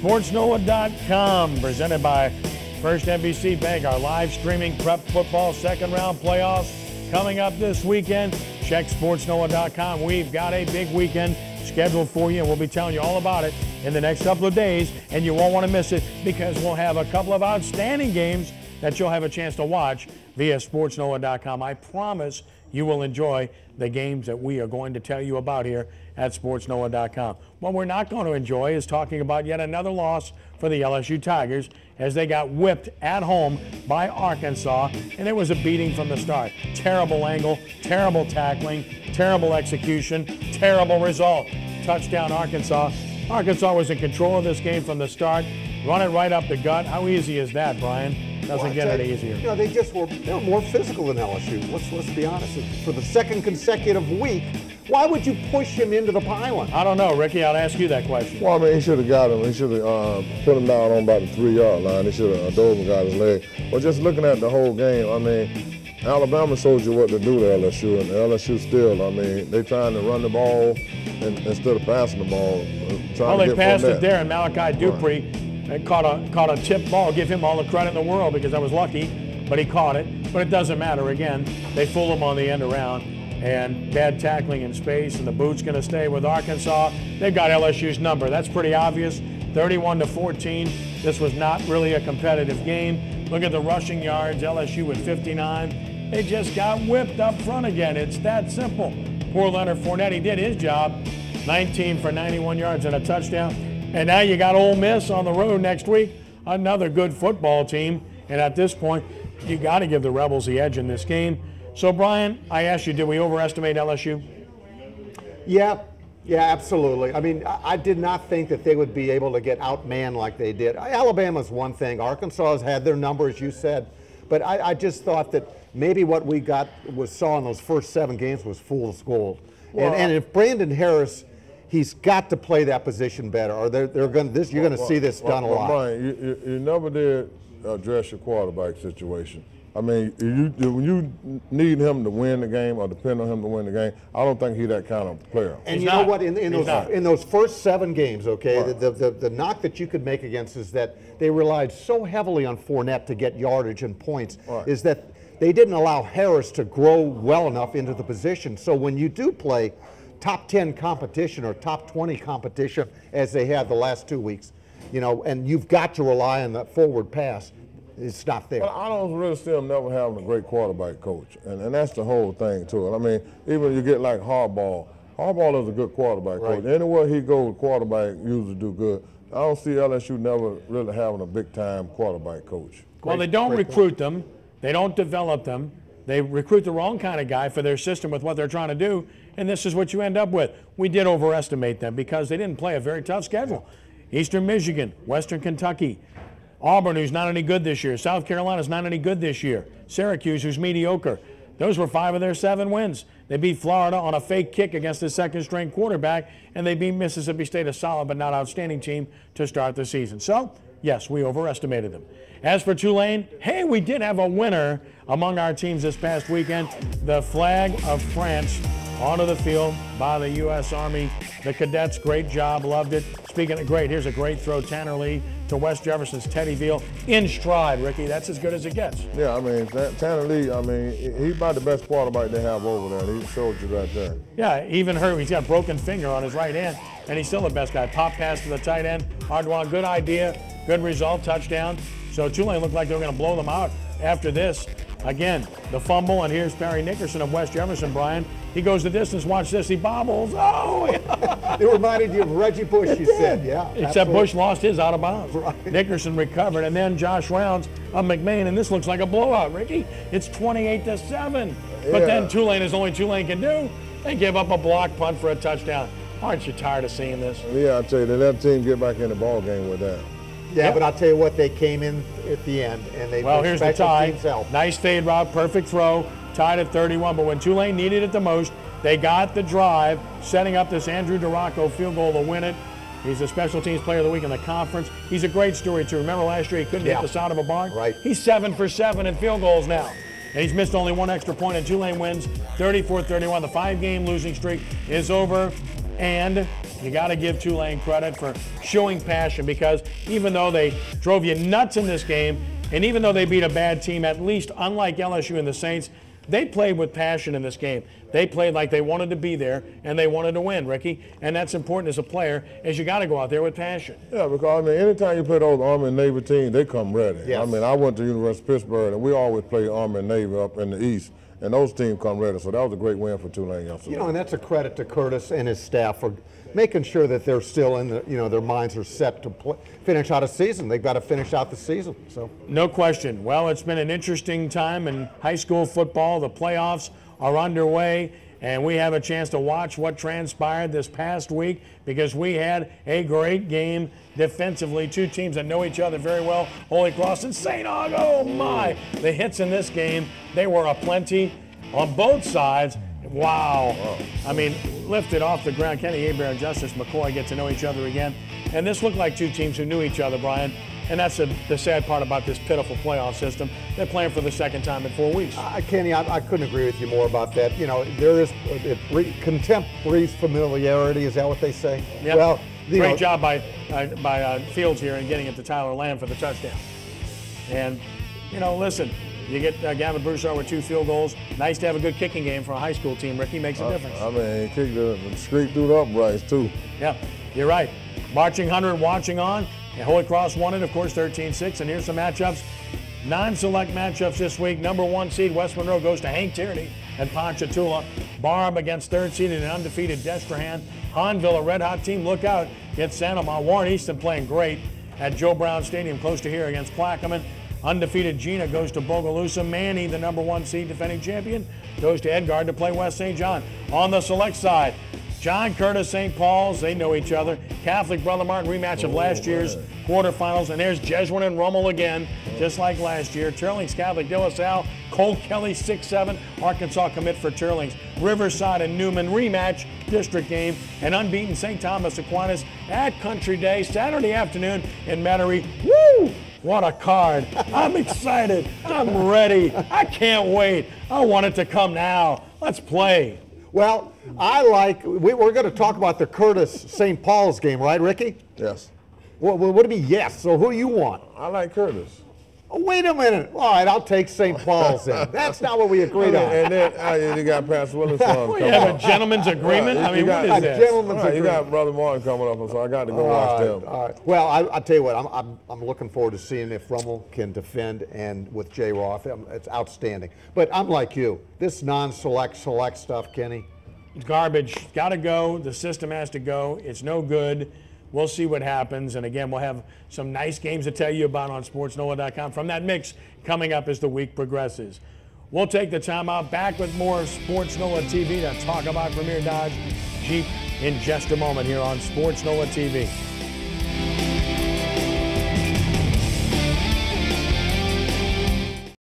sportsNOLA.com, presented by First NBC Bank. Our live streaming prep football second round playoffs coming up this weekend. Check sportsNOLA.com. We've got a big weekend scheduled for you, and we'll be telling you all about it in the next couple of days, and you won't want to miss it because we'll have a couple of outstanding games that you'll have a chance to watch via sportsNOLA.com. I promise you will enjoy the games that we are going to tell you about here at sportsNOLA.com. What we're not going to enjoy is talking about yet another loss for the LSU Tigers as they got whipped at home by Arkansas, and it was a beating from the start. Terrible angle, terrible tackling, terrible execution, terrible result. Touchdown Arkansas. Arkansas was in control of this game from the start. Run it right up the gut. How easy is that, Brian? Doesn't get any easier. You know, they were more physical than LSU. Let's be honest. For the second consecutive week, why would you push him into the pylon? I don't know, Ricky. I'll ask you that question. Well, I mean, he should have got him. He should have put him down on about the 3-yard line. He should have dove and got his leg. But just looking at the whole game, I mean, Alabama showed you what to do to LSU, and LSU still, I mean, they trying to run the ball instead of passing the ball. Well, they passed it there, and Malachi Dupree caught a tip ball. Give him all the credit in the world because I was lucky, but he caught it. But it doesn't matter. Again, they fooled him on the end around, and bad tackling in space, and the boot's going to stay with Arkansas. They've got LSU's number. That's pretty obvious. 31-14. This was not really a competitive game. Look at the rushing yards. LSU with 59. They just got whipped up front again. It's that simple. Poor Leonard Fournette, he did his job. 19 for 91 yards and a touchdown. And now you got Ole Miss on the road next week. Another good football team. And at this point, you got to give the Rebels the edge in this game. So, Brian, I asked you, did we overestimate LSU? Yeah, absolutely. I mean, I did not think that they would be able to get outmanned like they did. Alabama's one thing. Arkansas has had their number, as you said. But I just thought that maybe what we saw in those first 7 games was fool's gold. Well, and if Brandon Harris, he's got to play that position better, or you're going to see this done a lot. Brian, you never did address your quarterback situation. I mean, when you need him to win the game or depend on him to win the game, I don't think he's that kind of player. And you know what? In those first 7 games, okay, right, the knock that you could make against is that they relied so heavily on Fournette to get yardage and points, right, is that they didn't allow Harris to grow well enough into the position. So when you do play top 10 competition or top 20 competition, as they have the last 2 weeks, you know, and you've got to rely on that forward pass, it's not there. Well, I don't really see them never having a great quarterback coach, and that's the whole thing to it. I mean, even you get like Harbaugh is a good quarterback coach. Anywhere he goes, the quarterback usually do good. I don't see LSU never really having a big-time quarterback coach. Well, they don't recruit them. They don't develop them. They recruit the wrong kind of guy for their system with what they're trying to do, and this is what you end up with. We did overestimate them because they didn't play a very tough schedule. Eastern Michigan, Western Kentucky, Auburn, who's not any good this year, South Carolina's not any good this year, Syracuse, who's mediocre. Those were 5 of their 7 wins. They beat Florida on a fake kick against the second-string quarterback, and they beat Mississippi State, a solid but not outstanding team, to start the season. So, yes, we overestimated them. As for Tulane, hey, we did have a winner among our teams this past weekend. The flag of France onto the field by the U.S. Army. The cadets, great job, loved it. Speaking of great, here's a great throw, Tanner Lee to West Jefferson's Teddy Veal. In stride, Ricky, that's as good as it gets. Yeah, I mean, Tanner Lee, I mean, he's about the best quarterback they have over there. He showed you right there. Yeah, even hurt. He's got a broken finger on his right hand, and he's still the best guy. Pop pass to the tight end. Hardwan, good idea, good result, touchdown. So Tulane looked like they were going to blow them out after this. Again, the fumble, and here's Barry Nickerson of West Jefferson, Brian. He goes the distance. Watch this. He bobbles. Oh! It reminded you of Reggie Bush, you said. Yeah. Except absolutely. Bush lost his out of bounds. Right. Nickerson recovered, and then Josh Rounds of McMahon, and this looks like a blowout, Ricky. It's 28-7. Yeah. But then Tulane is only Tulane can do. They give up a block punt for a touchdown. Aren't you tired of seeing this? Yeah, I tell you, let that team get back in the ball game with that. Yeah, but I'll tell you what, they came in at the end, and they here's the tie. Help. Nice fade route, perfect throw, tied at 31. But when Tulane needed it the most, they got the drive, setting up this Andrew Duraco field goal to win it. He's a special teams player of the week in the conference. He's a great story, too. Remember last year he couldn't hit the side of a barn? Right. He's 7 for 7 in field goals now. And he's missed only 1 extra point, and Tulane wins 34-31. The 5-game losing streak is over. And You got to give Tulane credit for showing passion, because even though they drove you nuts in this game, and even though they beat a bad team, at least unlike LSU and the Saints, they played with passion in this game. They played like they wanted to be there and they wanted to win, Ricky. And that's important as a player, as you got to go out there with passion. Yeah, because, I mean, anytime you play those Army and Navy teams, they come ready. Yes. I mean, I went to University of Pittsburgh, and we always play Army and Navy up in the East, and those teams come ready. So that was a great win for Tulane yesterday. You know, and that's a credit to Curtis and his staff for making sure that they're still in the, their minds are set to finish out a season. They've got to finish out the season. So no question. Well, it's been an interesting time in high school football. The playoffs are underway, and we have a chance to watch what transpired this past week, because we had a great game defensively. Two teams that know each other very well, Holy Cross and St. Aug. Oh my! The hits in this game, they were aplenty on both sides. Wow. I mean, lifted off the ground. Kenny Abear and Justice McCoy get to know each other again. And this looked like two teams who knew each other, Brian. And that's the sad part about this pitiful playoff system. They're playing for the second time in 4 weeks. Kenny, I couldn't agree with you more about that. There is contempt breeds familiarity. Is that what they say? Yep. Well, great job by Fields here in getting it to Tyler Lamb for the touchdown. And, listen, you get Gavin Broussard with 2 field goals. Nice to have a good kicking game for a high school team. Ricky, makes a difference. I mean, he kicked the street through the uprights, too. Yeah, you're right. Marching 100 watching on. And Holy Cross won it, of course, 13-6. And here's some matchups. Non-select matchups this week. Number 1 seed West Monroe goes to Hank Tierney and Ponchatoula. Barb against 3rd seed and undefeated Destrehan. Hahnville, a red-hot team, look out, gets Santa Ma. Warren Easton playing great at Joe Brown Stadium, close to here against Plaquemine. Undefeated Gina goes to Bogalusa. Manny, the number 1 seed defending champion, goes to Edgard to play West St. John. On the select side, John Curtis, St. Paul's, they know each other. Catholic Brother Martin, rematch of last year's quarterfinals. And there's Jesuit and Rummel again, just like last year. Turlings Catholic, De La Salle, Cole Kelly, 6-7. Arkansas commit for Turlings. Riverside and Newman, rematch, district game. And unbeaten St. Thomas Aquinas at Country Day, Saturday afternoon in Metairie. Woo! What a card. I'm excited. I'm ready. I can't wait. I want it to come now. Let's play. Well, we're going to talk about the Curtis St. Paul's game, right, Ricky? Yes. Well, what do you mean, yes? So who do you want? I like Curtis. Oh, wait a minute. All right, I'll take St. Paul's then. That's not what we agreed on. And then you got Pastor Willis coming you have a gentleman's agreement? Right, I mean, what is that? Gentleman's agreement. You got Brother Martin coming up, so I got to go watch them. All right. Well, I'll tell you what, I'm looking forward to seeing if Rummel can defend, and with Jay Roth, it's outstanding. But I'm like you. This non-select stuff, Kenny. It's garbage. Got to go. The system has to go. It's no good. We'll see what happens. And again, we'll have some nice games to tell you about on sportsNOLA.com from that mix coming up as the week progresses. We'll take the time out, back with more Sports NOLA TV to talk about Premier Dodge Jeep in just a moment here on Sports NOLA TV.